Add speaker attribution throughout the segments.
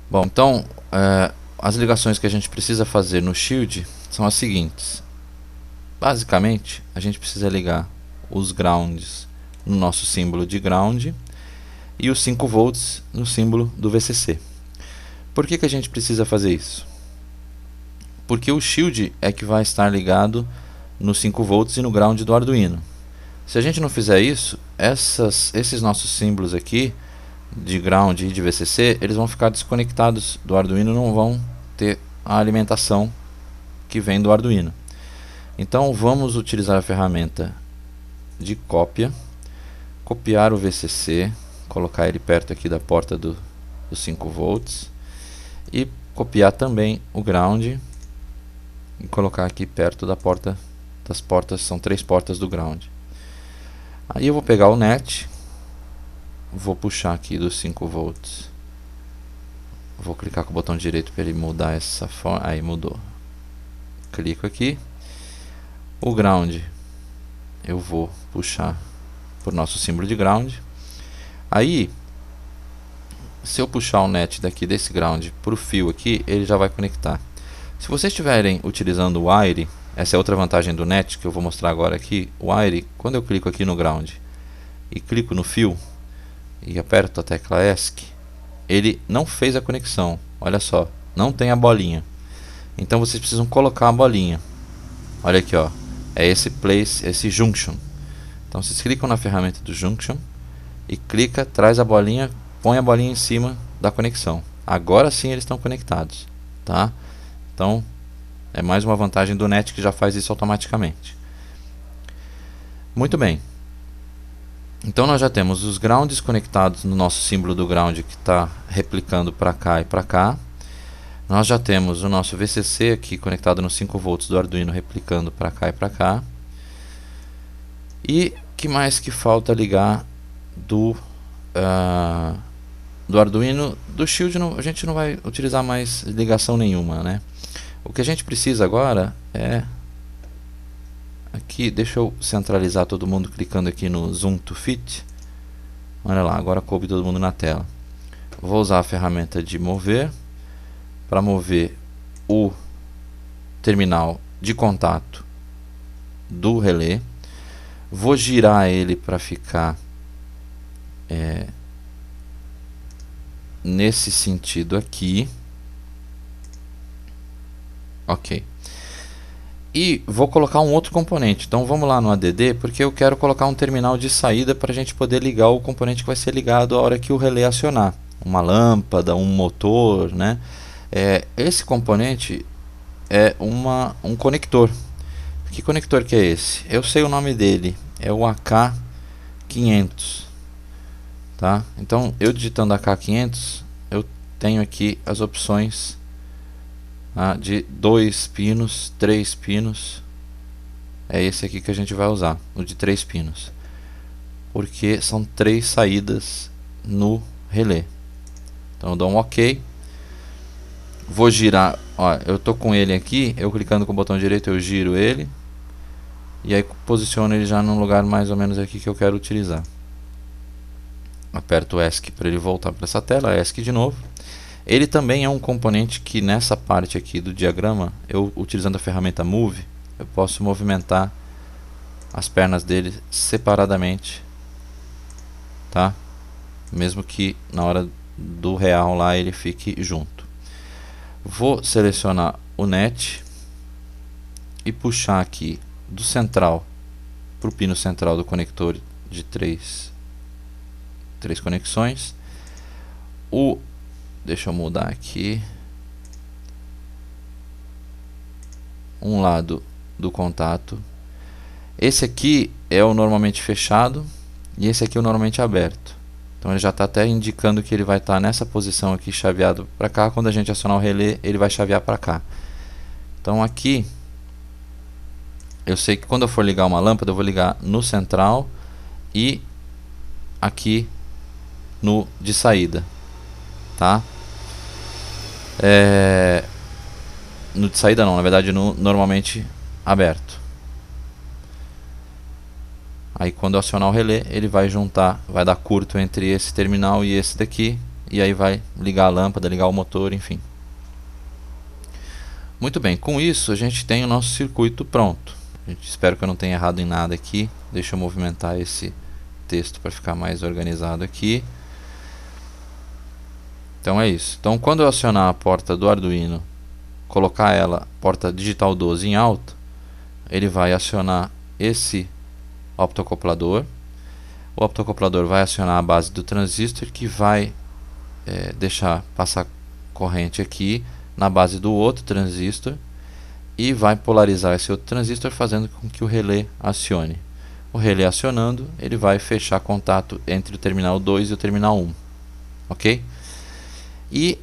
Speaker 1: Bom, então as ligações que a gente precisa fazer no Shield são as seguintes. Basicamente, a gente precisa ligar os grounds no nosso símbolo de ground e os 5 volts no símbolo do VCC. Por que a gente precisa fazer isso? Porque o Shield é que vai estar ligado no 5 volts e no ground do Arduino. Se a gente não fizer isso, esses nossos símbolos aqui de ground e de VCC, eles vão ficar desconectados do Arduino, não vão ter a alimentação que vem do Arduino. Então vamos utilizar a ferramenta de cópia, copiar o VCC, colocar ele perto aqui da porta dos 5 volts e copiar também o ground e colocar aqui perto da porta das portas, são 3 portas do ground. Aí eu vou pegar o net, vou puxar aqui dos 5 volts, vou clicar com o botão direito para ele mudar essa forma, aí mudou, clico aqui, o ground eu vou puxar por nosso símbolo de ground. Aí se eu puxar o net daqui desse ground para o fio aqui, ele já vai conectar. Se vocês estiverem utilizando o wire, essa é outra vantagem do net que eu vou mostrar agora aqui. O wire, quando eu clico aqui no ground e clico no fio e aperto a tecla ESC, ele não fez a conexão. Olha só, não tem a bolinha. Então vocês precisam colocar a bolinha. Olha aqui, ó, é esse place, esse junction. Então vocês clicam na ferramenta do junction e clica, traz a bolinha, põe a bolinha em cima da conexão. Agora sim eles estão conectados, tá? Então é mais uma vantagem do net que já faz isso automaticamente. Muito bem. Então nós já temos os grounds conectados no nosso símbolo do ground que está replicando para cá e para cá. Nós já temos o nosso VCC aqui conectado nos 5 volts do Arduino replicando para cá e para cá. E que mais que falta ligar do Arduino? Do Shield a gente não vai utilizar mais ligação nenhuma, né? O que a gente precisa agora é aqui, deixa eu centralizar todo mundo clicando aqui no Zoom to Fit. Olha lá, agora coube todo mundo na tela. Vou usar a ferramenta de mover para mover o terminal de contato do relé. Vou girar ele para ficar nesse sentido aqui. Ok. E vou colocar um outro componente. Então vamos lá no ADD, porque eu quero colocar um terminal de saída para a gente poder ligar o componente que vai ser ligado a hora que o relé acionar. Uma lâmpada, um motor, né? Esse componente é um conector. Que conector que é esse? Eu sei o nome dele, é o AK500, tá? Então eu digitando AK500, eu tenho aqui as opções de 2 pinos, 3 pinos. É esse aqui que a gente vai usar, o de 3 pinos, porque são 3 saídas no relé. Então eu dou um OK. Vou girar, ó, eu tô com ele aqui, eu clicando com o botão direito eu giro ele e aí posiciono ele já no lugar mais ou menos aqui que eu quero utilizar. Aperto o ESC para ele voltar para essa tela, ESC de novo. Ele também é um componente que nessa parte aqui do diagrama, eu utilizando a ferramenta Move, eu posso movimentar as pernas dele separadamente, tá? Mesmo que na hora do real lá ele fique junto. Vou selecionar o net e puxar aqui do central para o pino central do conector de 3 conexões. Deixa eu mudar aqui. Um lado do contato. Esse aqui é o normalmente fechado e esse aqui é o normalmente aberto. Então ele já está até indicando que ele vai estar nessa posição aqui chaveado para cá. Quando a gente acionar o relé, ele vai chavear para cá. Então aqui, eu sei que quando eu for ligar uma lâmpada, eu vou ligar no central e aqui no de saída, tá? No de saída não, na verdade no normalmente aberto. Aí quando eu acionar o relé, ele vai juntar, vai dar curto entre esse terminal e esse daqui, e aí vai ligar a lâmpada, ligar o motor, enfim. Muito bem, com isso a gente tem o nosso circuito pronto. Espero que eu não tenha errado em nada aqui. Deixa eu movimentar esse texto para ficar mais organizado aqui. Então é isso. Então quando eu acionar a porta do Arduino, colocar ela, porta digital 12 em alta, ele vai acionar esse optocoplador. O optocoplador vai acionar a base do transistor, que vai deixar passar corrente aqui na base do outro transistor e vai polarizar esse outro transistor, fazendo com que o relé acione. O relé acionando, ele vai fechar contato entre o terminal 2 e o terminal 1. Ok? E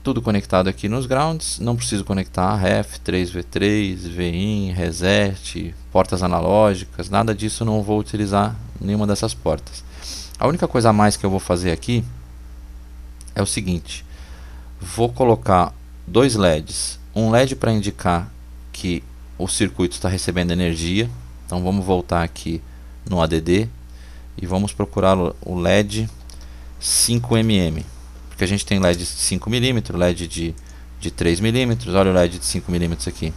Speaker 1: tudo conectado aqui nos grounds. Não preciso conectar a ref, 3V3, VIN, reset, portas analógicas, nada disso. Não vou utilizar nenhuma dessas portas. A única coisa a mais que eu vou fazer aqui é o seguinte: vou colocar dois LEDs, um LED para indicar que o circuito está recebendo energia. Então vamos voltar aqui no ADD e vamos procurar o LED 5mm, porque a gente tem LED de 5mm, LED de 3mm, olha o LED de 5mm aqui.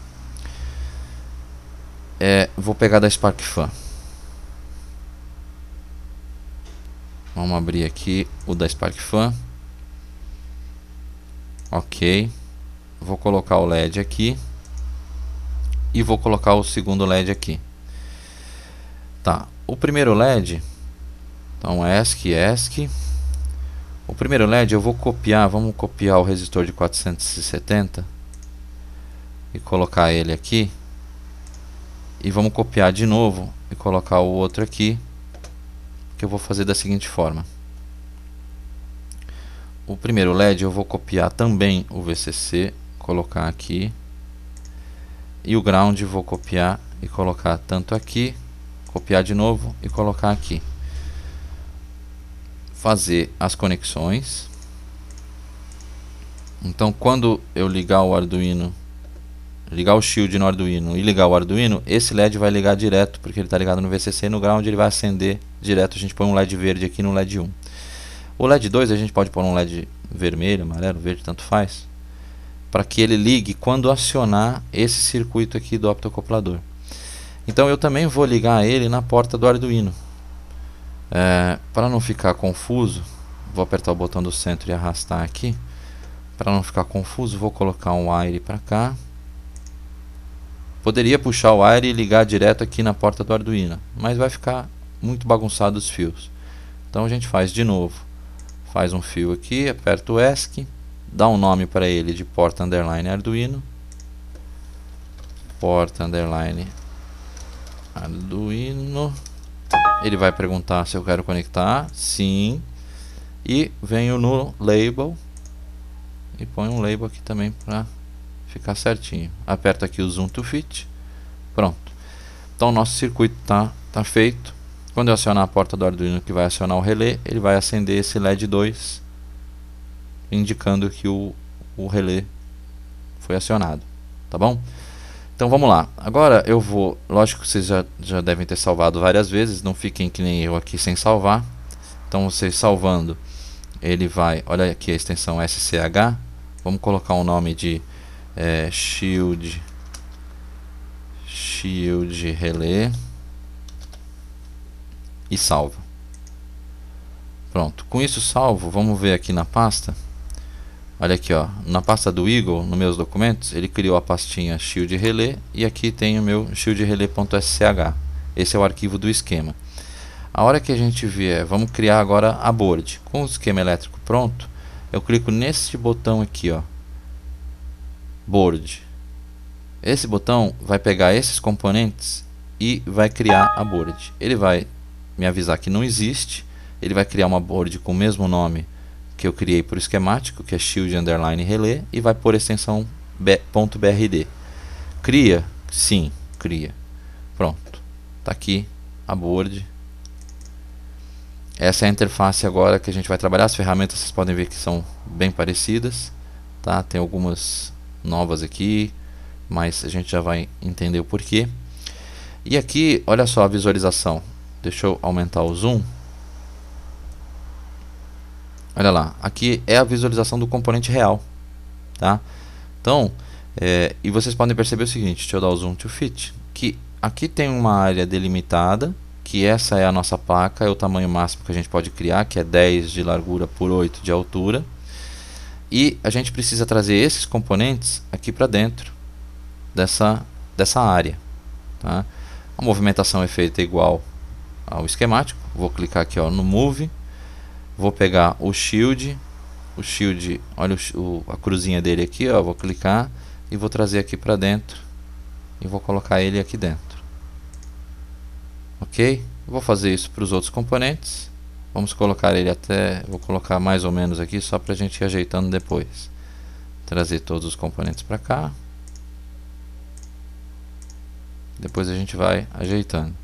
Speaker 1: Vou pegar da SparkFun. Vamos abrir aqui o da SparkFun. Ok. Vou colocar o LED aqui e vou colocar o segundo LED aqui. Tá, o primeiro LED, então ESC. O primeiro LED eu vou copiar, vamos copiar o resistor de 470 e colocar ele aqui. E vamos copiar de novo e colocar o outro aqui, que eu vou fazer da seguinte forma. O primeiro LED eu vou copiar também o VCC, colocar aqui. E o ground vou copiar e colocar tanto aqui, copiar de novo e colocar aqui. Fazer as conexões. Então quando eu ligar o Arduino, ligar o Shield no Arduino e ligar o Arduino, esse LED vai ligar direto, porque ele está ligado no VCC. No ground ele vai acender direto. A gente põe um LED verde aqui no LED 1. O LED 2 a gente pode pôr um LED vermelho, amarelo, verde, tanto faz, para que ele ligue quando acionar esse circuito aqui do optocoplador. Então eu também vou ligar ele na porta do Arduino. Para não ficar confuso, vou apertar o botão do centro e arrastar aqui. Para não ficar confuso, vou colocar um wire para cá. Poderia puxar o wire e ligar direto aqui na porta do Arduino, mas vai ficar muito bagunçado os fios. Então a gente faz de novo. Faz um fio aqui, aperta o ESC, dá um nome para ele de porta underline Arduino. Porta underline Arduino. Ele vai perguntar se eu quero conectar. Sim. E venho no label e põe um label aqui também para ficar certinho. Aperta aqui o Zoom to Fit. Pronto. Então o nosso circuito tá feito. Quando eu acionar a porta do Arduino, que vai acionar o relé, ele vai acender esse LED 2, indicando que o relé foi acionado. Tá bom? Então vamos lá. Agora eu vou, lógico que vocês já devem ter salvado várias vezes, não fiquem que nem eu aqui sem salvar. Então vocês salvando, ele vai, olha aqui a extensão SCH, vamos colocar um nome de Shield Relé e salva. Pronto, com isso salvo, vamos ver aqui na pasta. Olha aqui, ó, na pasta do Eagle, nos meus documentos, ele criou a pastinha Shield Relé e aqui tem o meu shieldrelé.sh. Esse é o arquivo do esquema. A hora que a gente vier, vamos criar agora a board. Com o esquema elétrico pronto, eu clico nesse botão aqui, ó, board. Esse botão vai pegar esses componentes e vai criar a board. Ele vai me avisar que não existe. Ele vai criar uma board com o mesmo nome que eu criei por esquemático, que é Shield Underline Relé, e vai por extensão .brd. Cria? Sim, cria. Pronto. Tá aqui a board. Essa é a interface agora que a gente vai trabalhar. As ferramentas vocês podem ver que são bem parecidas, tá? Tem algumas novas aqui, mas a gente já vai entender o porquê. E aqui, olha só a visualização. Deixa eu aumentar o zoom. Olha lá, aqui é a visualização do componente real, tá? Então, e vocês podem perceber o seguinte, deixa eu dar o zoom to fit, que aqui tem uma área delimitada, que essa é a nossa placa, é o tamanho máximo que a gente pode criar, que é 10 de largura por 8 de altura. E a gente precisa trazer esses componentes aqui para dentro dessa área, tá? A movimentação é feita igual ao esquemático. Vou clicar aqui, ó, no Move, vou pegar o Shield, olha a cruzinha dele aqui, ó, vou clicar e vou trazer aqui para dentro e vou colocar ele aqui dentro, ok? Vou fazer isso para os outros componentes. Vamos colocar ele até, vou colocar mais ou menos aqui só para a gente ir ajeitando depois. Trazer todos os componentes para cá. Depois a gente vai ajeitando.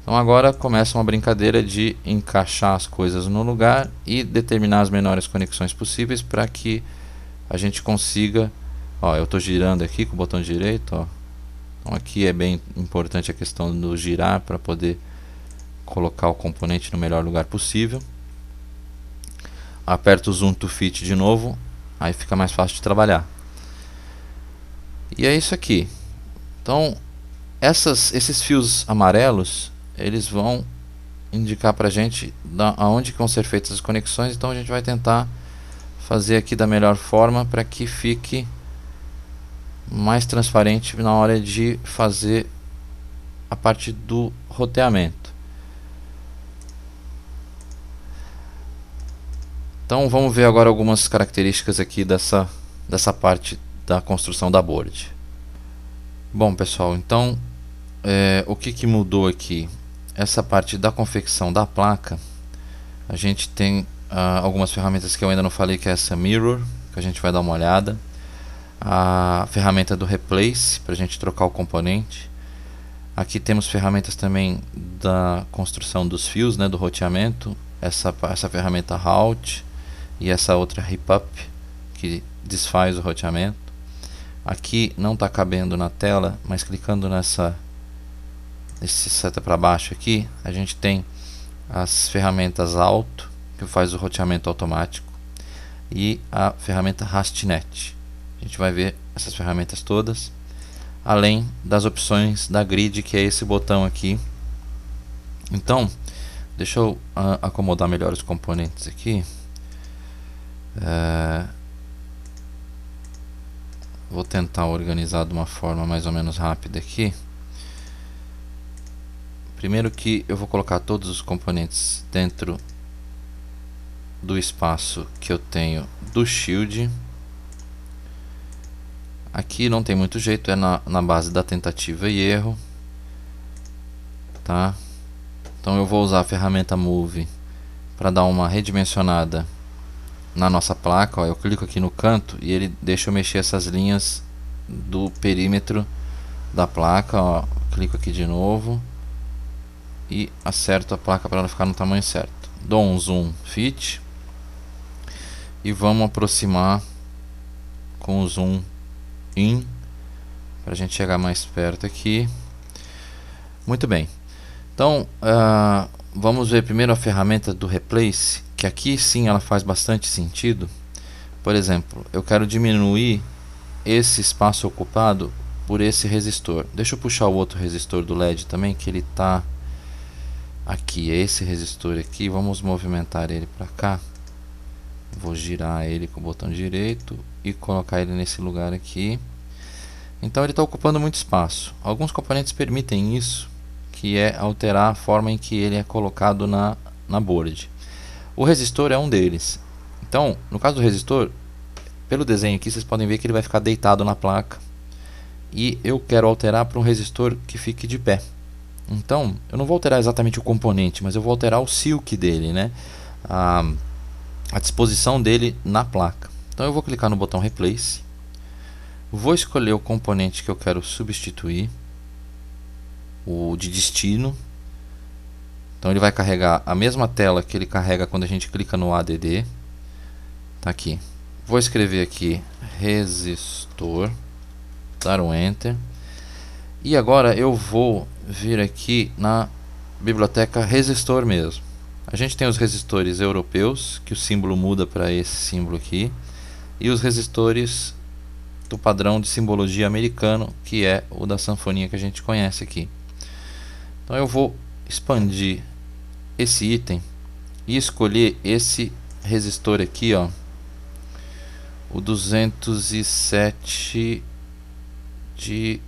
Speaker 1: Então agora começa uma brincadeira de encaixar as coisas no lugar e determinar as menores conexões possíveis para que a gente consiga. Ó, eu estou girando aqui com o botão direito, ó. Então aqui é bem importante a questão do girar para poder colocar o componente no melhor lugar possível. Aperto o Zoom to Fit de novo, aí fica mais fácil de trabalhar. E é isso aqui. Então esses fios amarelos, eles vão indicar para a gente aonde vão ser feitas as conexões. Então a gente vai tentar fazer aqui da melhor forma para que fique mais transparente na hora de fazer a parte do roteamento. Então vamos ver agora algumas características aqui dessa parte da construção da board. Bom pessoal, então o que mudou aqui? Essa parte da confecção da placa, a gente tem algumas ferramentas que eu ainda não falei, que é essa Mirror, que a gente vai dar uma olhada. A ferramenta do Replace, para a gente trocar o componente. Aqui temos ferramentas também da construção dos fios, né, do roteamento. Essa ferramenta Route e essa outra Rip Up, que desfaz o roteamento. Aqui não está cabendo na tela, mas clicando nesse seta para baixo aqui, a gente tem as ferramentas Auto, que faz o roteamento automático, e a ferramenta RastNet. A gente vai ver essas ferramentas todas, além das opções da Grid, que é esse botão aqui. Então, deixa eu acomodar melhor os componentes aqui. Vou tentar organizar de uma forma mais ou menos rápida aqui. Primeiro que eu vou colocar todos os componentes dentro do espaço que eu tenho do Shield. Aqui não tem muito jeito, é na base da tentativa e erro, tá? Então eu vou usar a ferramenta Move para dar uma redimensionada na nossa placa. Ó, eu clico aqui no canto e ele deixa eu mexer essas linhas do perímetro da placa. Ó, clico aqui de novo e acerto a placa para ela ficar no tamanho certo. Dou um Zoom Fit e vamos aproximar com o Zoom In para a gente chegar mais perto aqui. Muito bem. Então vamos ver primeiro a ferramenta do Replace, que aqui sim ela faz bastante sentido. Por exemplo, eu quero diminuir esse espaço ocupado por esse resistor. Deixa eu puxar o outro resistor do LED também, que ele está aqui, é esse resistor aqui. Vamos movimentar ele para cá. Vou girar ele com o botão direito e colocar ele nesse lugar aqui. Então ele está ocupando muito espaço. Alguns componentes permitem isso, que é alterar a forma em que ele é colocado na board. O resistor é um deles. Então, no caso do resistor, pelo desenho aqui vocês podem ver que ele vai ficar deitado na placa. E eu quero alterar para um resistor que fique de pé. Então, eu não vou alterar exatamente o componente, mas eu vou alterar o silk dele, né? A disposição dele na placa. Então eu vou clicar no botão Replace. Vou escolher o componente que eu quero substituir, o de destino. Então ele vai carregar a mesma tela que ele carrega quando a gente clica no ADD. Tá aqui. Vou escrever aqui resistor, dar um Enter. E agora eu vou vir aqui na biblioteca resistor mesmo. A gente tem os resistores europeus, que o símbolo muda para esse símbolo aqui, e os resistores do padrão de simbologia americano, que é o da sanfonia que a gente conhece aqui. Então eu vou expandir esse item e escolher esse resistor aqui, ó, o 207 de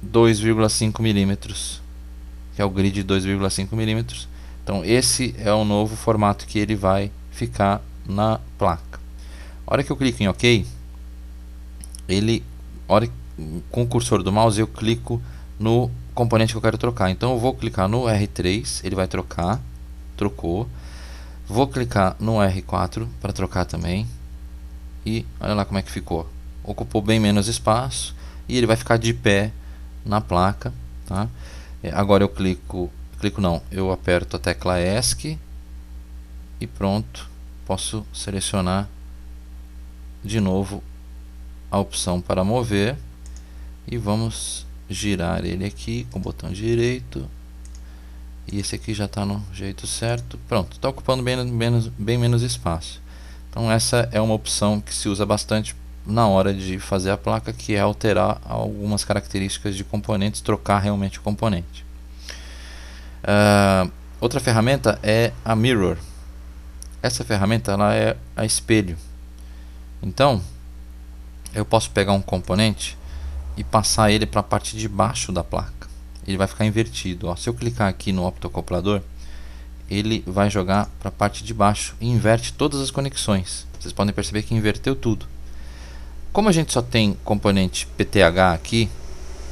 Speaker 1: 2,5 milímetros, que é o grid de 2,5 milímetros. Então esse é o novo formato que ele vai ficar na placa. A hora que eu clico em OK, com o cursor do mouse eu clico no componente que eu quero trocar. Então eu vou clicar no R3, ele vai trocar, trocou. Vou clicar no R4 para trocar também. E olha lá como é que ficou. Ocupou bem menos espaço e ele vai ficar de pé na placa, tá? Agora eu eu aperto a tecla ESC e pronto, posso selecionar de novo a opção para mover e vamos girar ele aqui com o botão direito, e esse aqui já está no jeito certo. Pronto, está ocupando bem menos espaço. Então essa é uma opção que se usa bastante na hora de fazer a placa, que é alterar algumas características de componentes, trocar realmente o componente. Outra ferramenta é a Mirror. Essa ferramenta ela é a espelho. Então eu posso pegar um componente e passar ele para a parte de baixo da placa. Ele vai ficar invertido, ó. Se eu clicar aqui no optocoplador, ele vai jogar para a parte de baixo e inverte todas as conexões. Vocês podem perceber que inverteu tudo. Como a gente só tem componente PTH aqui,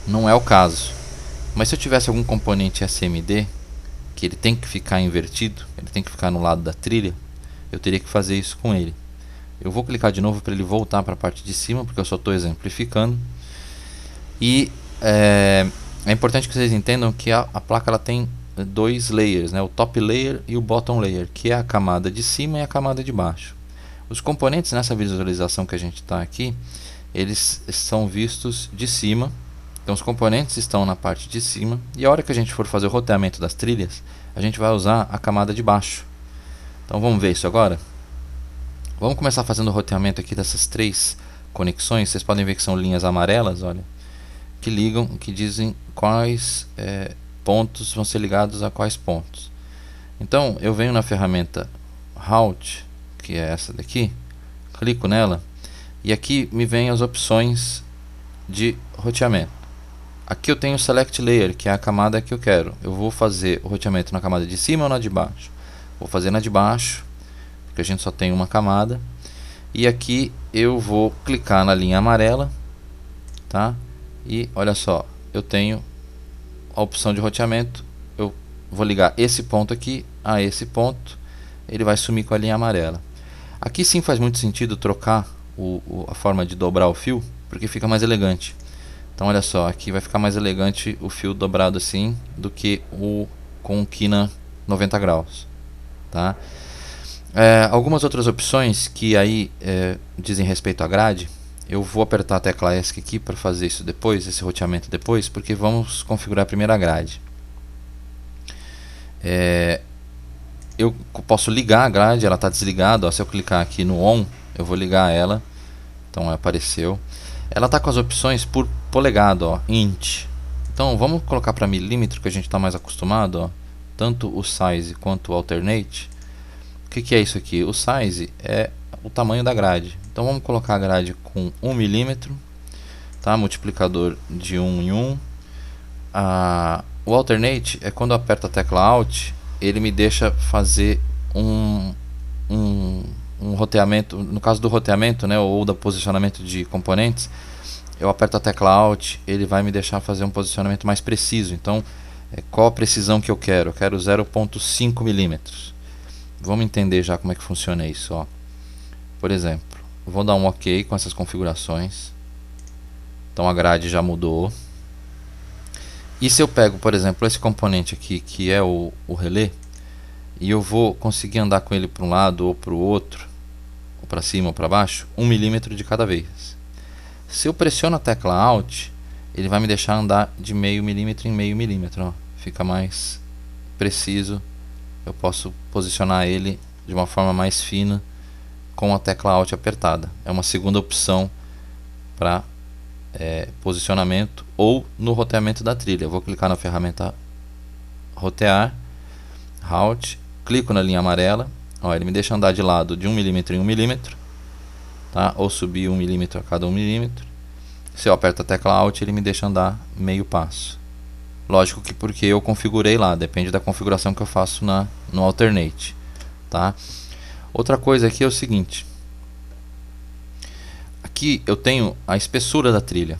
Speaker 1: não é o caso. Mas se eu tivesse algum componente SMD, que ele tem que ficar invertido, ele tem que ficar no lado da trilha, eu teria que fazer isso com ele. Eu vou clicar de novo para ele voltar para a parte de cima, porque eu só estou exemplificando. E é importante que vocês entendam que a placa ela tem dois layers, né? O top layer e o bottom layer, que é a camada de cima e a camada de baixo. Os componentes nessa visualização que a gente está aqui, eles são vistos de cima. Então os componentes estão na parte de cima, e a hora que a gente for fazer o roteamento das trilhas, a gente vai usar a camada de baixo. Então vamos ver isso agora. Vamos começar fazendo o roteamento aqui dessas três conexões. Vocês podem ver que são linhas amarelas, olha, que ligam, que dizem quais pontos vão ser ligados a quais pontos. Então eu venho na ferramenta Route, que é essa daqui, clico nela e aqui me vem as opções de roteamento. Aqui eu tenho Select Layer, que é a camada que eu quero. Eu vou fazer o roteamento na camada de cima ou na de baixo? Vou fazer na de baixo, porque a gente só tem uma camada. E aqui eu vou clicar na linha amarela, tá? E olha só, eu tenho a opção de roteamento. Eu vou ligar esse ponto aqui a esse ponto, ele vai sumir com a linha amarela. Aqui sim faz muito sentido trocar a forma de dobrar o fio, porque fica mais elegante. Então olha só, aqui vai ficar mais elegante o fio dobrado assim do que o com quina 90 graus, tá? Algumas outras opções que aí dizem respeito à grade, eu vou apertar a tecla ESC aqui para fazer isso depois, esse roteamento depois, porque vamos configurar a primeira grade. Eu posso ligar a grade, ela está desligada, ó, se eu clicar aqui no ON, eu vou ligar ela, então apareceu. Ela está com as opções por polegada, ó, int. Então vamos colocar para milímetro, que a gente está mais acostumado, ó, tanto o size quanto o alternate. O que é isso aqui? O size é o tamanho da grade. Então vamos colocar a grade com 1 milímetro, tá? Multiplicador de 1 em 1. O alternate é quando eu aperto a tecla Alt, ele me deixa fazer um roteamento. No caso do roteamento, né, ou do posicionamento de componentes, eu aperto a tecla Alt, ele vai me deixar fazer um posicionamento mais preciso. Então, qual a precisão que eu quero? Eu quero 0,5 milímetros. Vamos entender já como é que funciona isso, ó. Por exemplo, eu vou dar um OK com essas configurações. Então a grade já mudou. E se eu pego, por exemplo, esse componente aqui, que é o relé, e eu vou conseguir andar com ele para um lado ou para o outro, ou para cima ou para baixo, 1 milímetro de cada vez. Se eu pressiono a tecla Alt, ele vai me deixar andar de meio milímetro em meio milímetro, ó. Fica mais preciso eu posso posicionar ele de uma forma mais fina com a tecla Alt apertada. É uma segunda opção para posicionamento ou no roteamento da trilha. Eu vou clicar na ferramenta rotear, Alt, clico na linha amarela, ó, ele me deixa andar de lado de 1 mm em 1 mm, tá? Ou subir 1 mm a cada 1 mm. Se eu aperto a tecla Alt, ele me deixa andar meio passo. Lógico que porque eu configurei lá, depende da configuração que eu faço no Alternate, tá? Outra coisa aqui é o seguinte, aqui eu tenho a espessura da trilha.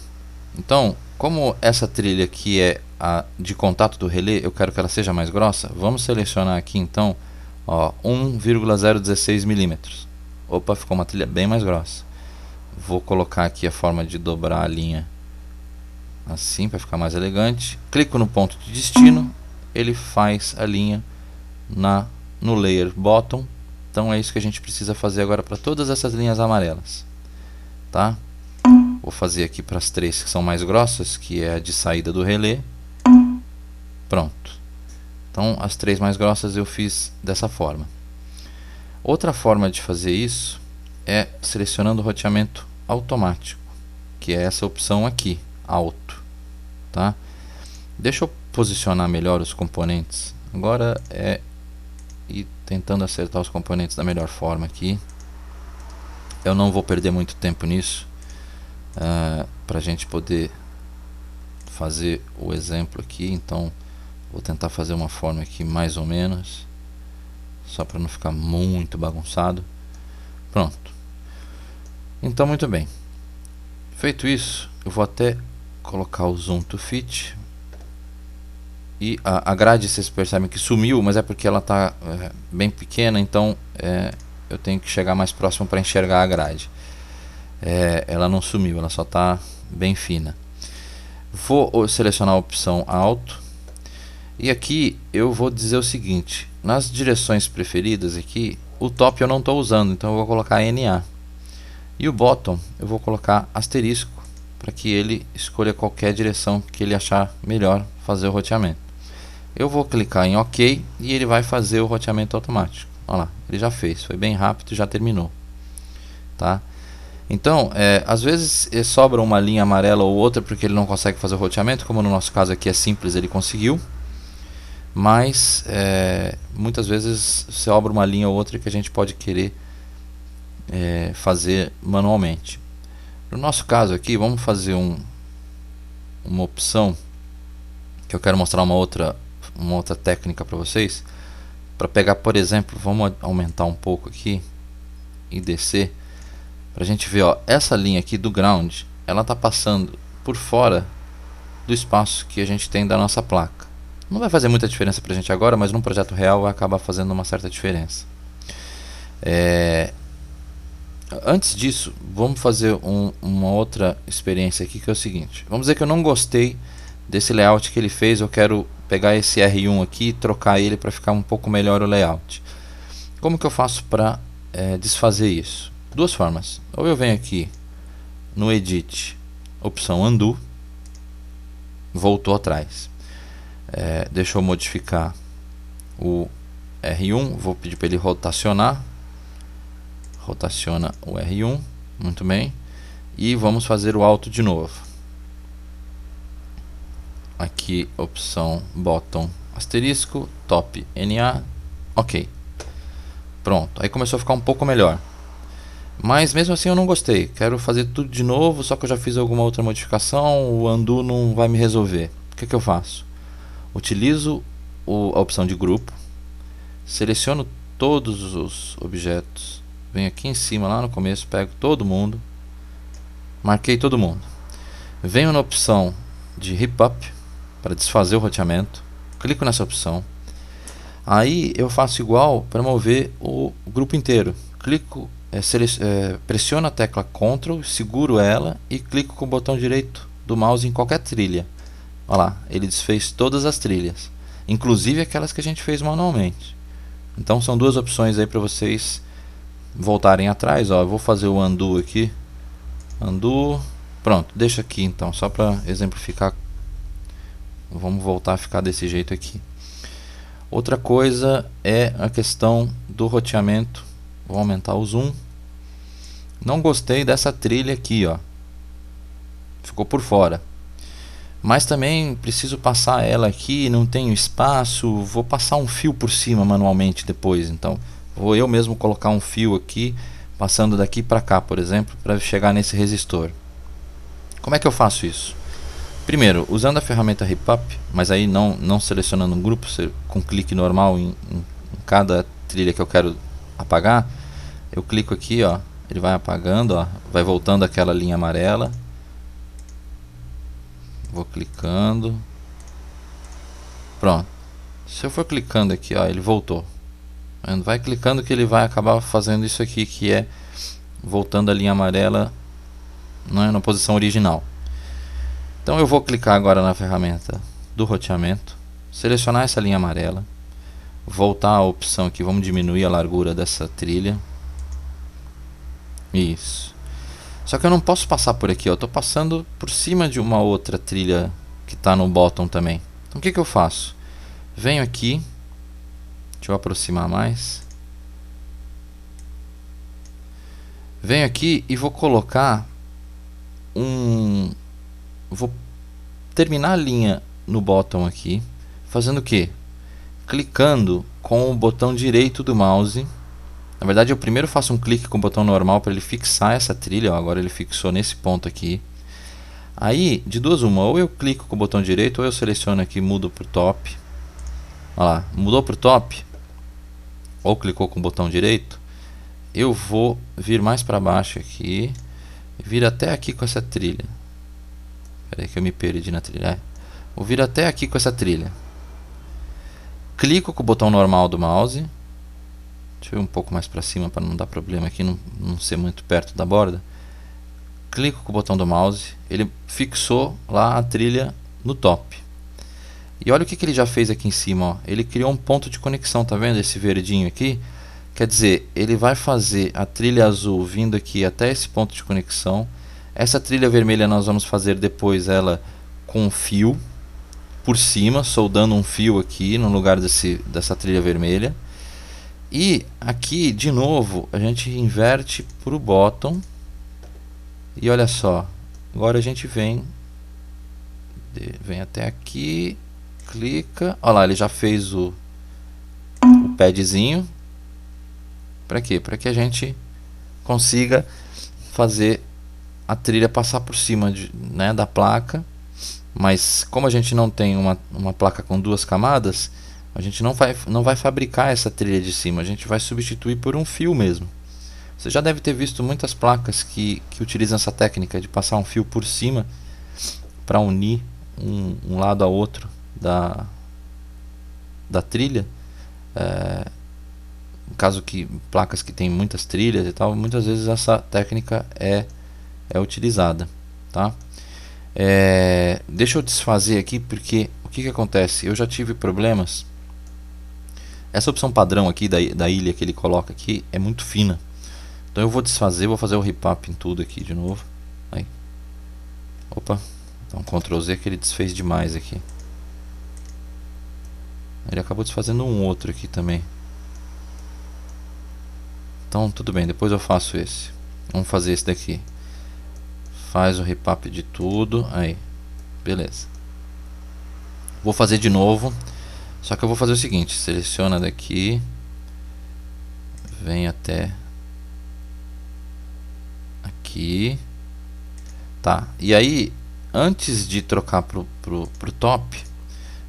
Speaker 1: Então, como essa trilha aqui é a de contato do relé, eu quero que ela seja mais grossa. Vamos selecionar aqui então, ó, 1,016 mm. Opa, ficou uma trilha bem mais grossa. Vou colocar aqui a forma de dobrar a linha assim para ficar mais elegante. Clico no ponto de destino, ele faz a linha no layer bottom. Então é isso que a gente precisa fazer agora para todas essas linhas amarelas, tá? Vou fazer aqui para as três que são mais grossas, que é a de saída do relé. Pronto. Então as três mais grossas eu fiz dessa forma. Outra forma de fazer isso é selecionando o roteamento automático, que é essa opção aqui, alto, tá? Deixa eu posicionar melhor os componentes. Agora é ir tentando acertar os componentes da melhor forma aqui. Eu não vou perder muito tempo nisso, para a gente poder fazer o exemplo aqui. Então vou tentar fazer uma forma aqui mais ou menos, só para não ficar muito bagunçado. Pronto. Então muito bem, feito isso, eu vou até colocar o zoom to fit. E a grade, vocês percebem que sumiu, mas é porque ela está bem pequena, então eu tenho que chegar mais próximo para enxergar a grade. Ela não sumiu, ela só está bem fina. Vou selecionar a opção alto. E aqui eu vou dizer o seguinte, nas direções preferidas aqui, o top eu não estou usando, então eu vou colocar NA. E o bottom eu vou colocar asterisco, para que ele escolha qualquer direção que ele achar melhor fazer o roteamento. Eu vou clicar em OK e ele vai fazer o roteamento automático. Olha lá, ele já fez, foi bem rápido e já terminou, tá? Então, às vezes sobra uma linha amarela ou outra porque ele não consegue fazer o roteamento, como no nosso caso aqui é simples, ele conseguiu. Mas muitas vezes sobra uma linha ou outra que a gente pode querer fazer manualmente. No nosso caso aqui, vamos fazer uma opção que eu quero mostrar uma outra técnica para vocês. Para pegar, por exemplo, vamos aumentar um pouco aqui e descer, para a gente ver, ó, essa linha aqui do ground, ela está passando por fora do espaço que a gente tem da nossa placa. Não vai fazer muita diferença para a gente agora, mas num projeto real vai acabar fazendo uma certa diferença. Antes disso, vamos fazer uma outra experiência aqui, que é o seguinte. Vamos dizer que eu não gostei desse layout que ele fez, eu quero pegar esse R1 aqui e trocar ele para ficar um pouco melhor o layout. Como que eu faço para desfazer isso? Duas formas. Ou eu venho aqui no Edit, opção Undo, voltou atrás. Deixa eu modificar o R1, vou pedir para ele rotacionar. Rotaciona o R1, muito bem. E vamos fazer o alto de novo. Aqui, opção Bottom, asterisco, Top, NA, OK. Pronto, aí começou a ficar um pouco melhor. Mas mesmo assim eu não gostei, quero fazer tudo de novo, só que eu já fiz alguma outra modificação, o Undo não vai me resolver. O que eu faço? Utilizo a opção de grupo, seleciono todos os objetos, venho aqui em cima, lá no começo, pego todo mundo, marquei todo mundo. Venho na opção de Rip Up, para desfazer o roteamento, clico nessa opção. Aí eu faço igual para mover o grupo inteiro. Clico, pressiono a tecla Ctrl, seguro ela e clico com o botão direito do mouse em qualquer trilha. Olha lá, ele desfez todas as trilhas, inclusive aquelas que a gente fez manualmente. Então são duas opções aí para vocês voltarem atrás. Ó, eu vou fazer o Undo aqui. Undo, pronto, deixa aqui então, só para exemplificar. Vamos voltar a ficar desse jeito aqui. Outra coisa é a questão do roteamento. Vou aumentar o zoom. Não gostei dessa trilha aqui, ó. Ficou por fora. Mas também preciso passar ela aqui, não tenho espaço. Vou passar um fio por cima manualmente depois. Então vou eu mesmo colocar um fio aqui, passando daqui para cá, por exemplo, para chegar nesse resistor. Como é que eu faço isso? Primeiro, usando a ferramenta RipUp, mas aí não selecionando um grupo, com clique normal em cada trilha que eu quero apagar, eu clico aqui, ó, ele vai apagando, ó, vai voltando aquela linha amarela. Vou clicando. Pronto. Se eu for clicando aqui, ó, ele voltou. Vai clicando que ele vai acabar fazendo isso aqui, que é voltando a linha amarela, não é, na posição original. Então eu vou clicar agora na ferramenta do roteamento, selecionar essa linha amarela, voltar a opção aqui, vamos diminuir a largura dessa trilha. Isso. Só que eu não posso passar por aqui, eu estou passando por cima de uma outra trilha que está no bottom também. Então o que eu faço? Venho aqui, deixa eu aproximar mais. Venho aqui e vou colocar vou terminar a linha no bottom aqui, fazendo o que? Clicando com o botão direito do mouse. Na verdade eu primeiro faço um clique com o botão normal para ele fixar essa trilha, ó, agora ele fixou nesse ponto aqui. Aí de duas uma, ou eu clico com o botão direito ou eu seleciono aqui, mudo para o top. Olha lá, mudou para o top, ou clicou com o botão direito, eu vou vir mais para baixo aqui, vir até aqui com essa trilha. Espera aí que eu me perdi na trilha. Vou vir até aqui com essa trilha. Clico com o botão normal do mouse. Deixa eu ir um pouco mais para cima para não dar problema aqui, não ser muito perto da borda. Clico com o botão do mouse. Ele fixou lá a trilha no top. E olha o que ele já fez aqui em cima, ó. Ele criou um ponto de conexão, tá vendo esse verdinho aqui? Quer dizer, ele vai fazer a trilha azul vindo aqui até esse ponto de conexão. Essa trilha vermelha nós vamos fazer depois ela com um fio por cima, soldando um fio aqui no lugar dessa trilha vermelha. E aqui de novo a gente inverte para o bottom. E olha só, agora a gente vem até aqui, clica, olha lá, ele já fez o padzinho. Para quê? Para que a gente consiga fazer a trilha passar por cima da placa. Mas como a gente não tem uma placa com duas camadas, a gente não vai fabricar essa trilha de cima, a gente vai substituir por um fio mesmo. Você já deve ter visto muitas placas que utilizam essa técnica de passar um fio por cima para unir um lado ao outro da trilha. No caso que placas que tem muitas trilhas e tal, muitas vezes essa técnica é utilizada, tá? Deixa eu desfazer aqui, porque o que acontece? Eu já tive problemas. Essa opção padrão aqui da ilha que ele coloca aqui é muito fina, então eu vou desfazer, vou fazer o RipUp em tudo aqui de novo. Aí. Opa, então Ctrl Z que ele desfez demais aqui. Ele acabou desfazendo um outro aqui também. Então tudo bem, depois eu faço esse. Vamos fazer esse daqui. Faz o RipUp de tudo. Aí, beleza. Vou fazer de novo. Só que eu vou fazer o seguinte: seleciona daqui, vem até aqui, tá? E aí, antes de trocar pro top,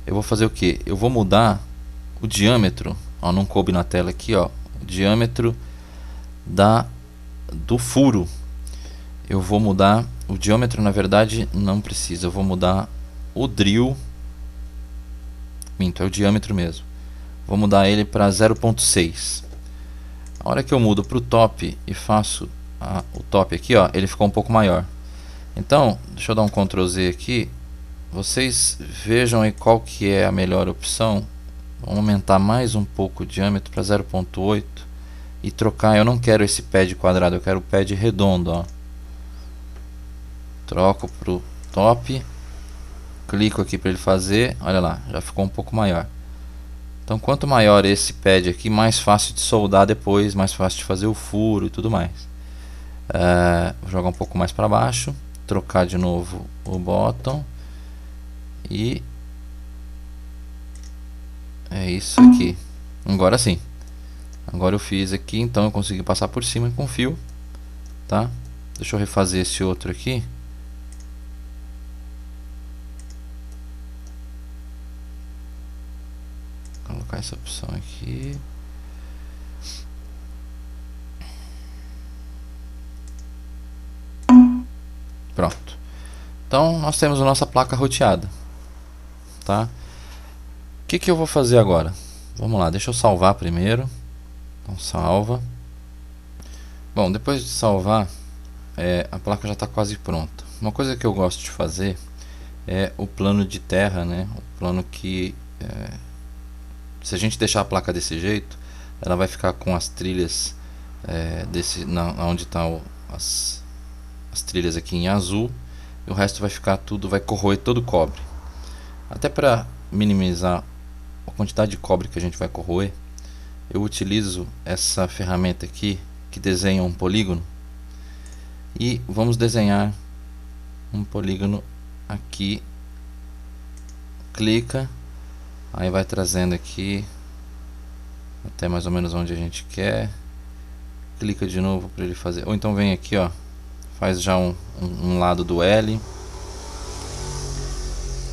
Speaker 1: eu vou fazer o que? Eu vou mudar o diâmetro. Ó, não coube na tela aqui, ó. O diâmetro do furo. Eu vou mudar o diâmetro, na verdade não precisa, eu vou mudar o drill. Minto, é o diâmetro mesmo. Vou mudar ele para 0.6. A hora que eu mudo para o top e faço o top aqui, ó, ele ficou um pouco maior. Então, deixa eu dar um Ctrl Z aqui. Vocês vejam aí qual que é a melhor opção. Vamos aumentar mais um pouco o diâmetro para 0.8 e trocar. Eu não quero esse pad quadrado, eu quero o pad redondo, ó. Troco pro top, clico aqui para ele fazer, olha lá, já ficou um pouco maior. Então quanto maior esse pad aqui, mais fácil de soldar depois, mais fácil de fazer o furo e tudo mais. Vou jogar um pouco mais para baixo, trocar de novo o bottom e é isso aqui. Agora sim. Agora eu fiz aqui, então eu consegui passar por cima com fio, tá? Deixa eu refazer esse outro aqui. Vou colocar essa opção aqui. Pronto. Então nós temos a nossa placa roteada, tá? O que eu vou fazer agora? Vamos lá, deixa eu salvar primeiro. Então salva. Bom, depois de salvar, a placa já está quase pronta. Uma coisa que eu gosto de fazer é o plano de terra, né? O plano que se a gente deixar a placa desse jeito, ela vai ficar com as trilhas onde estão as trilhas aqui em azul, e o resto vai ficar tudo, vai corroer todo o cobre. Até para minimizar a quantidade de cobre que a gente vai corroer, eu utilizo essa ferramenta aqui que desenha um polígono, e vamos desenhar um polígono aqui. Clica, aí vai trazendo aqui até mais ou menos onde a gente quer. Clica de novo para ele fazer, ou então vem aqui, ó, faz já um lado do L,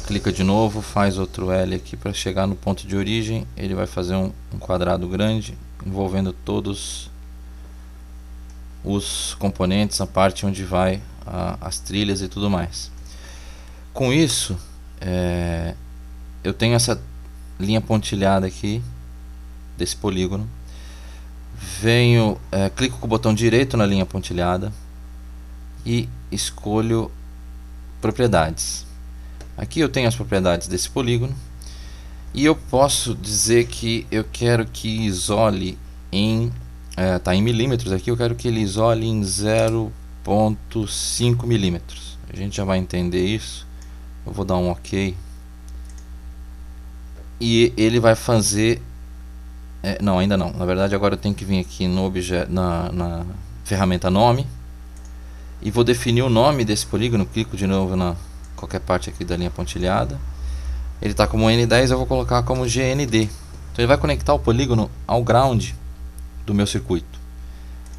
Speaker 1: clica de novo, faz outro L aqui para chegar no ponto de origem. Ele vai fazer um quadrado grande envolvendo todos os componentes, a parte onde vai as trilhas e tudo mais. Com isso, eu tenho essa linha pontilhada aqui desse polígono. Venho, clico com o botão direito na linha pontilhada e escolho propriedades. Aqui eu tenho as propriedades desse polígono e eu posso dizer que eu quero que isole em tá em milímetros aqui, eu quero que ele isole em 0,5 milímetros. A gente já vai entender isso. Eu vou dar um OK e ele vai fazer não, ainda não. Na verdade, agora eu tenho que vir aqui no objeto, na ferramenta nome, e vou definir o nome desse polígono. Clico de novo na qualquer parte aqui da linha pontilhada. Ele está como N10, eu vou colocar como GND. Então ele vai conectar o polígono ao ground do meu circuito.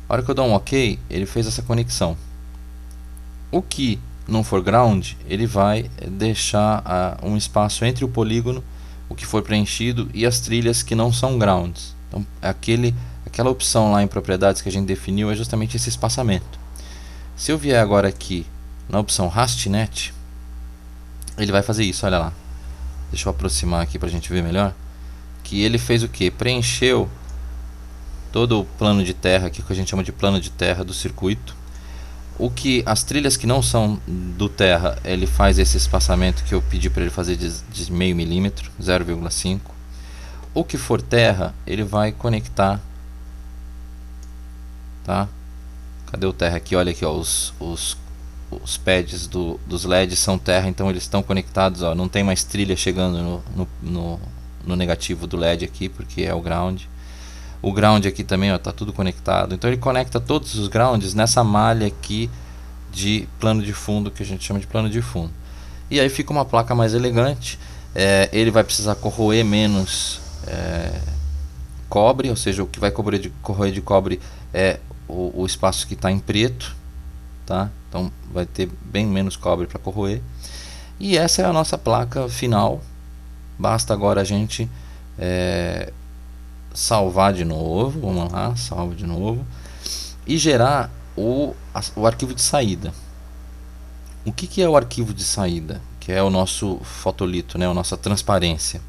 Speaker 1: A hora que eu dou um OK, ele fez essa conexão. O que não for ground, ele vai deixar um espaço entre o polígono, o que for preenchido, e as trilhas que não são grounds. Então aquela opção lá em propriedades que a gente definiu é justamente esse espaçamento. Se eu vier agora aqui na opção RastNet, ele vai fazer isso, olha lá. Deixa eu aproximar aqui para a gente ver melhor. Que ele fez o que? Preencheu todo o plano de terra aqui, que a gente chama de plano de terra do circuito. O que as trilhas que não são do terra, ele faz esse espaçamento que eu pedi para ele fazer de meio milímetro, 0,5. O que for terra, ele vai conectar, tá? Cadê o terra aqui? Olha aqui, ó, os pads dos LEDs são terra, então eles estão conectados, ó, não tem mais trilha chegando no negativo do LED aqui, porque é o ground. O ground aqui também, ó, tá tudo conectado. Então ele conecta todos os grounds nessa malha aqui de plano de fundo, que a gente chama de plano de fundo. E aí fica uma placa mais elegante. Ele vai precisar corroer menos cobre, ou seja, o que vai corroer de cobre é o espaço que está em preto, tá? Então vai ter bem menos cobre para corroer. E essa é a nossa placa final. Basta agora a gente salvar de novo. Vamos lá, salva de novo e gerar o arquivo de saída. O que é o arquivo de saída? Que é o nosso fotolito, né? A nossa transparência.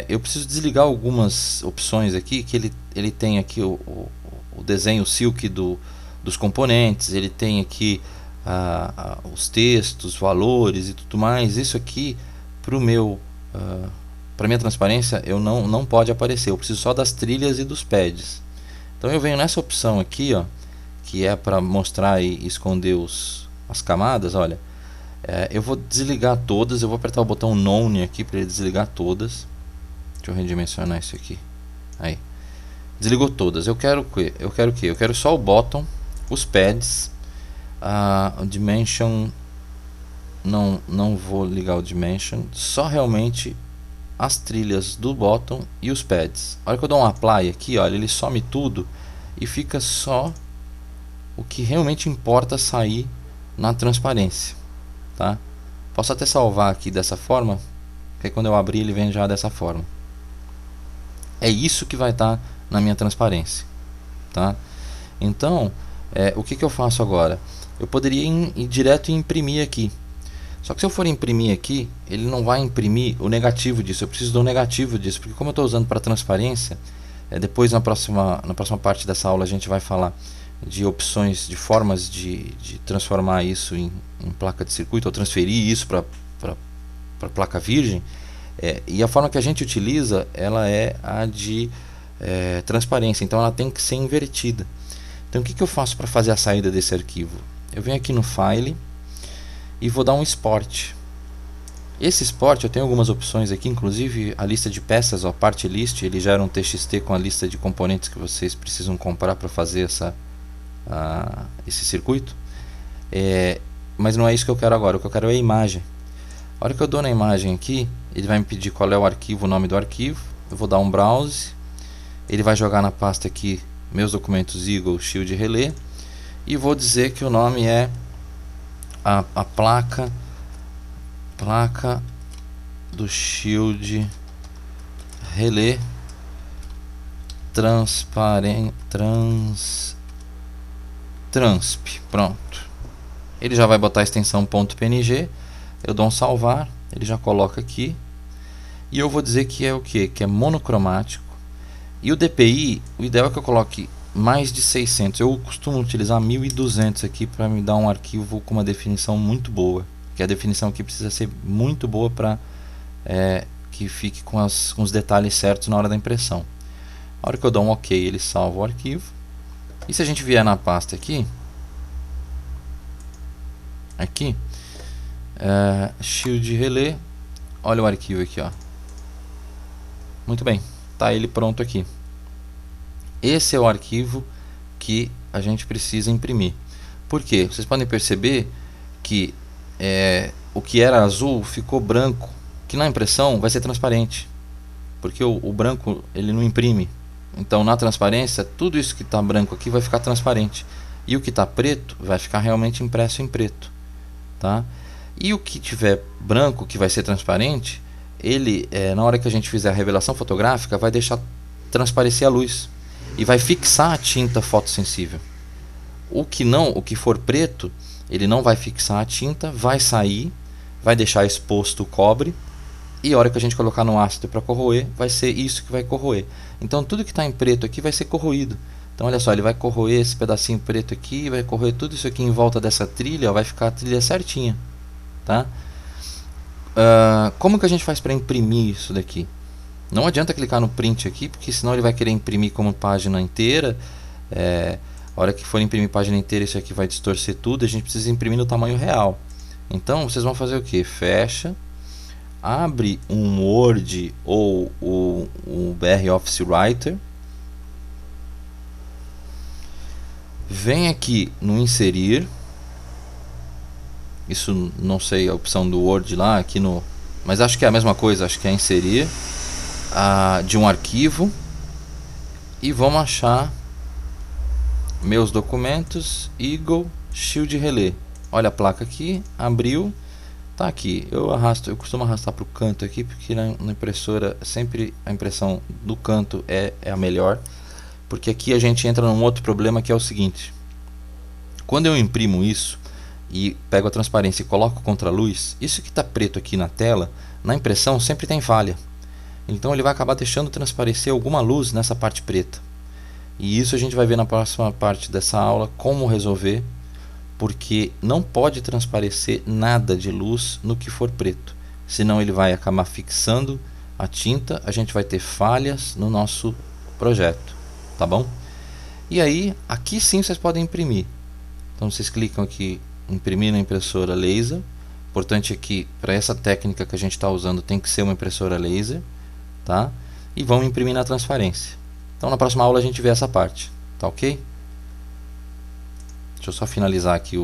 Speaker 1: Eu preciso desligar algumas opções aqui, que ele tem aqui o desenho silk dos componentes, ele tem aqui os textos, valores e tudo mais. Isso aqui para minha transparência não pode aparecer. Eu preciso só das trilhas e dos pads. Então eu venho nessa opção aqui, ó, que é para mostrar e esconder as camadas. Olha, eu vou desligar todas. Eu vou apertar o botão None aqui para ele desligar todas. Deixa eu redimensionar isso aqui. Aí. Desligou todas. Eu quero o quê? Eu quero só o bottom, os pads, o dimension. Não vou ligar o dimension. Só realmente as trilhas do bottom e os pads. A hora que eu dou um apply aqui, olha, ele some tudo e fica só o que realmente importa sair na transparência, tá? Posso até salvar aqui dessa forma, porque quando eu abrir ele vem já dessa forma. É isso que vai estar na minha transparência, tá? Então, o que eu faço agora? Eu poderia ir direto e imprimir aqui. Só que se eu for imprimir aqui, ele não vai imprimir o negativo disso. Eu preciso do negativo disso, porque como eu estou usando para transparência, depois na próxima parte dessa aula a gente vai falar de opções, de formas de transformar isso em placa de circuito, ou transferir isso para placa virgem. E a forma que a gente utiliza, ela é a de transparência, então ela tem que ser invertida. Então o que eu faço para fazer a saída desse arquivo? Eu venho aqui no File e vou dar um Export. Esse Export eu tenho algumas opções aqui, inclusive a lista de peças, a Part List, ele gera um TXT com a lista de componentes que vocês precisam comprar para fazer esse circuito. Mas não é isso que eu quero agora, o que eu quero é a imagem. A hora que eu dou na imagem aqui, ele vai me pedir qual é o arquivo, o nome do arquivo. Eu vou dar um Browse, ele vai jogar na pasta aqui meus documentos Eagle Shield Relay, e vou dizer que o nome é a placa do Shield Relay Transp. Pronto. Ele já vai botar a extensão .png. Eu dou um salvar, ele já coloca aqui. E eu vou dizer que é o que? Que é monocromático. E o DPI, o ideal é que eu coloque mais de 600. Eu costumo utilizar 1200 aqui para me dar um arquivo com uma definição muito boa. Que a definição aqui precisa ser muito boa para que fique com os detalhes certos na hora da impressão. A hora que eu dou um OK, ele salva o arquivo. E se a gente vier na pasta aqui, Shield Relay, olha o arquivo aqui, ó. Muito bem, tá ele pronto aqui. Esse é o arquivo que a gente precisa imprimir. Por quê? Vocês podem perceber que o que era azul ficou branco, que na impressão vai ser transparente, porque o branco ele não imprime. Então na transparência, tudo isso que está branco aqui vai ficar transparente, e o que está preto vai ficar realmente impresso em preto, tá? E o que tiver branco, que vai ser transparente, ele na hora que a gente fizer a revelação fotográfica, vai deixar transparecer a luz e vai fixar a tinta fotossensível. O que for preto, ele não vai fixar a tinta, vai sair, vai deixar exposto o cobre, e a hora que a gente colocar no ácido para corroer, vai ser isso que vai corroer. Então tudo que está em preto aqui vai ser corroído. Então olha só, ele vai corroer esse pedacinho preto aqui, vai corroer tudo isso aqui em volta dessa trilha, ó, vai ficar a trilha certinha, tá? Como que a gente faz para imprimir isso daqui? Não adianta clicar no print aqui, porque senão ele vai querer imprimir como página inteira. A hora que for imprimir página inteira, isso aqui vai distorcer tudo. A gente precisa imprimir no tamanho real. Então vocês vão fazer o que? Fecha, abre um Word ou o BR Office Writer, vem aqui no inserir. Isso não sei a opção do Word lá, aqui no, mas acho que é a mesma coisa, acho que é inserir de um arquivo, e vamos achar meus documentos Eagle Shield Relay. Olha a placa aqui, abriu, tá aqui. Eu costumo arrastar para o canto aqui, porque na impressora sempre a impressão do canto é a melhor, porque aqui a gente entra num outro problema, que é o seguinte: quando eu imprimo isso e pego a transparência e coloco contra a luz, isso que está preto aqui na tela, na impressão sempre tem falha. Então ele vai acabar deixando transparecer alguma luz nessa parte preta. E isso a gente vai ver na próxima parte dessa aula, como resolver, porque não pode transparecer nada de luz no que for preto, senão ele vai acabar fixando a tinta, a gente vai ter falhas no nosso projeto, tá bom? E aí, aqui sim vocês podem imprimir. Então vocês clicam aqui, imprimir na impressora laser. Importante aqui, para essa técnica que a gente está usando, tem que ser uma impressora laser, tá? e vamos imprimir na transparência. Então na próxima aula a gente vê essa parte, tá ok? Deixa eu só finalizar aqui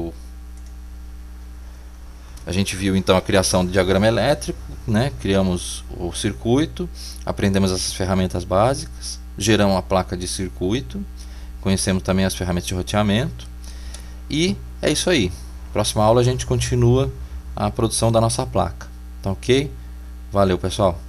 Speaker 1: a gente viu então a criação do diagrama elétrico, né? Criamos o circuito, aprendemos essas ferramentas básicas, geramos a placa de circuito, conhecemos também as ferramentas de roteamento, e é isso aí. Próxima aula a gente continua a produção da nossa placa, tá ok? Valeu, pessoal!